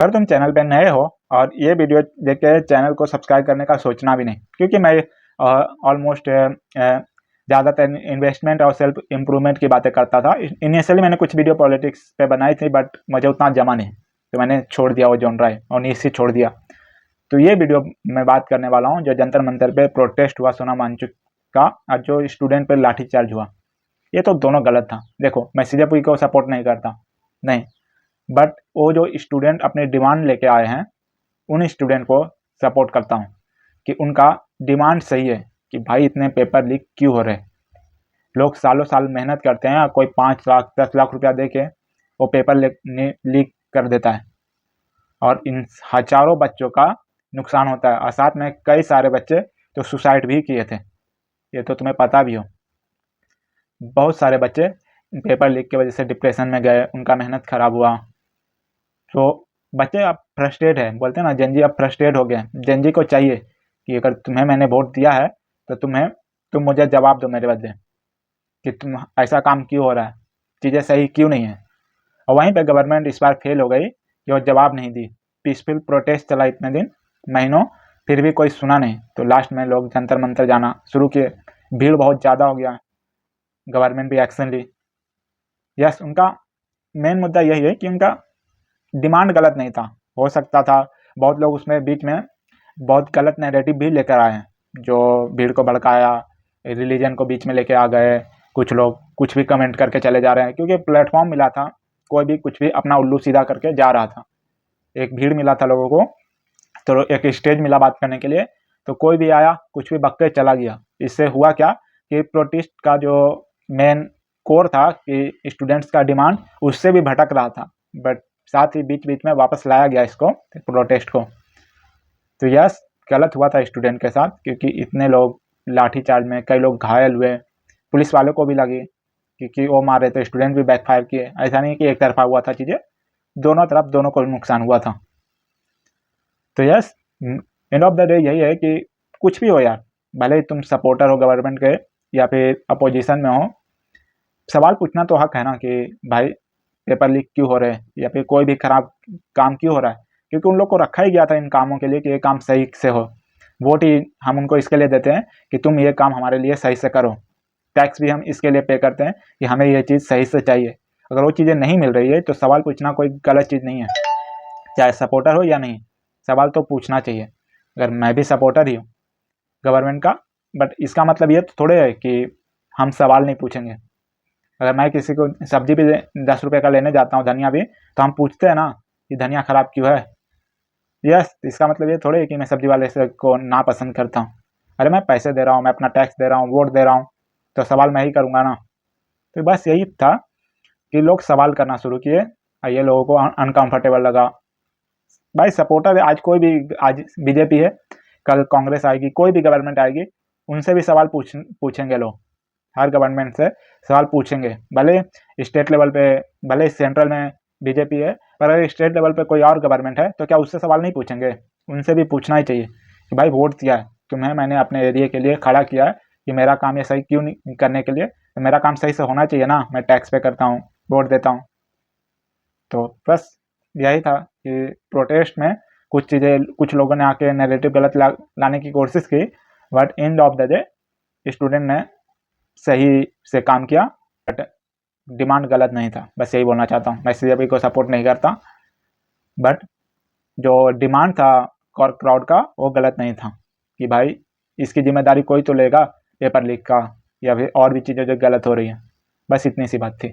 अगर तुम चैनल पे नए हो और ये वीडियो देख के चैनल को सब्सक्राइब करने का सोचना भी नहीं, क्योंकि मैं ऑलमोस्ट ज़्यादातर इन्वेस्टमेंट और सेल्फ इम्प्रूवमेंट की बातें करता था। इनिशियली मैंने कुछ वीडियो पॉलिटिक्स पे बनाई थी, बट मुझे उतना जमा नहीं, तो मैंने छोड़ दिया वो जॉनरा है और नीचे छोड़ दिया। तो ये वीडियो मैं बात करने वाला हूँ जो जंतर मंतर पे प्रोटेस्ट हुआ सोनम वांगचुक का, और जो स्टूडेंट पे लाठीचार्ज हुआ। ये तो दोनों गलत था। देखो, मैं सीजेपी को सपोर्ट नहीं करता, नहीं, बट वो जो स्टूडेंट अपनी डिमांड लेके आए हैं उन स्टूडेंट को सपोर्ट करता हूँ कि उनका डिमांड सही है कि भाई इतने पेपर लीक क्यों हो रहे। लोग सालों साल मेहनत करते हैं और कोई 5 लाख 10 लाख रुपया दे के वो पेपर लीक कर देता है, और इन हजारों बच्चों का नुकसान होता है। और साथ में कई सारे बच्चे तो सुसाइड भी किए थे, ये तो तुम्हें पता भी हो। बहुत सारे बच्चे पेपर लीक की वजह से डिप्रेशन में गए, उनका मेहनत खराब हुआ। तो बच्चे अब फ्रस्ट्रेट है, बोलते हैं ना, जेनजी अब फ्रस्ट्रेट हो गए। जेनजी को चाहिए कि अगर तुम्हें मैंने वोट दिया है तो तुम मुझे जवाब दो मेरे बदले कि तुम ऐसा काम क्यों हो रहा है, चीज़ें सही क्यों नहीं है। और वहीं पे गवर्नमेंट इस बार फेल हो गई कि वो जवाब नहीं दी। पीसफुल प्रोटेस्ट चला इतने दिन, महीनों, फिर भी कोई सुना नहीं। तो लास्ट में लोग जंतर मंतर जाना शुरू किए, भीड़ बहुत ज़्यादा हो गया, गवर्नमेंट भी एक्शन ली। यस, उनका मेन मुद्दा यही है कि उनका डिमांड गलत नहीं था। हो सकता था बहुत लोग उसमें बीच में बहुत गलत नैरेटिव भी लेकर आए हैं, जो भीड़ को भड़काया, रिलीजन को बीच में लेके आ गए। कुछ लोग कुछ भी कमेंट करके चले जा रहे हैं, क्योंकि प्लेटफॉर्म मिला था, कोई भी कुछ भी अपना उल्लू सीधा करके जा रहा था। एक भीड़ मिला था लोगों को, तो एक स्टेज मिला बात करने के लिए, तो कोई भी आया कुछ भी बक के चला गया। इससे हुआ क्या कि प्रोटेस्ट का जो मेन कोर था कि स्टूडेंट्स का डिमांड, उससे भी भटक रहा था। बट साथ ही बीच बीच में वापस लाया गया इसको, प्रोटेस्ट को। तो यस, गलत हुआ था स्टूडेंट के साथ, क्योंकि इतने लोग लाठीचार्ज में, कई लोग घायल हुए, पुलिस वालों को भी लगी क्योंकि वो मार रहे थे, स्टूडेंट भी बैकफायर किए। ऐसा नहीं कि एक तरफा हुआ था चीज़ें, दोनों तरफ दोनों को नुकसान हुआ था। तो yes, end of the day यही है कि कुछ भी हो यार, भले ही तुम सपोर्टर हो गवर्नमेंट के या फिर अपोजिशन में हो, सवाल पूछना तो हक है ना कि भाई पेपर लीक क्यों हो रहे हैं, या फिर कोई भी खराब काम क्यों हो रहा है। क्योंकि उन लोग को रखा ही गया था इन कामों के लिए कि ये काम सही से हो। वोट ही हम उनको इसके लिए देते हैं कि तुम ये काम हमारे लिए सही से करो। टैक्स भी हम इसके लिए पे करते हैं कि हमें ये चीज़ सही से चाहिए। अगर वो चीज़ें नहीं मिल रही है तो सवाल पूछना कोई गलत चीज़ नहीं है, चाहे सपोर्टर हो या नहीं, सवाल तो पूछना चाहिए। अगर मैं भी सपोर्टर ही हूँ गवर्नमेंट का, बट इसका मतलब ये तो थोड़े है कि हम सवाल नहीं पूछेंगे। अगर मैं किसी को सब्जी भी 10 रुपये का लेने जाता हूँ, धनिया भी, तो हम पूछते हैं ना कि धनिया खराब क्यों है। यस, इसका मतलब ये थोड़े है कि मैं सब्जी वाले से को नापसंद करता हूँ। अरे मैं पैसे दे रहा हूँ, मैं अपना टैक्स दे रहा हूँ, वोट दे रहा हूँ, तो सवाल मैं ही करूँगा ना। तो बस यही था कि लोग सवाल करना शुरू किए और ये लोगों को अनकंफर्टेबल लगा। भाई सपोर्टर है, आज कोई भी, आज बीजेपी है, कल कांग्रेस आएगी, कोई भी गवर्नमेंट आएगी, उनसे भी सवाल पूछेंगे लोग। हर गवर्नमेंट से सवाल पूछेंगे, भले स्टेट लेवल पे, भले सेंट्रल में बीजेपी है, पर अगर स्टेट लेवल पे कोई और गवर्नमेंट है तो क्या उससे सवाल नहीं पूछेंगे? उनसे भी पूछना ही चाहिए कि भाई वोट दिया है तुम्हें, मैंने अपने एरिया के लिए खड़ा किया है कि मेरा काम ये सही क्यों नहीं करने के लिए, तो मेरा काम सही से होना चाहिए ना। मैं टैक्स पे करता हूँ, वोट देता हूँ। तो बस यही था कि प्रोटेस्ट में कुछ चीज़ें, कुछ लोगों ने आके नैरेटिव गलत लाने की कोशिश की, but end of the day student ने सही से काम किया, बट डिमांड गलत नहीं था। बस यही बोलना चाहता हूँ। मैं सीजेपी को सपोर्ट नहीं करता, बट जो डिमांड था क्राउड का वो गलत नहीं था कि भाई इसकी जिम्मेदारी कोई तो लेगा पेपर लीक का, या फिर और भी चीज़ें जो गलत हो रही हैं। बस इतनी सी बात थी।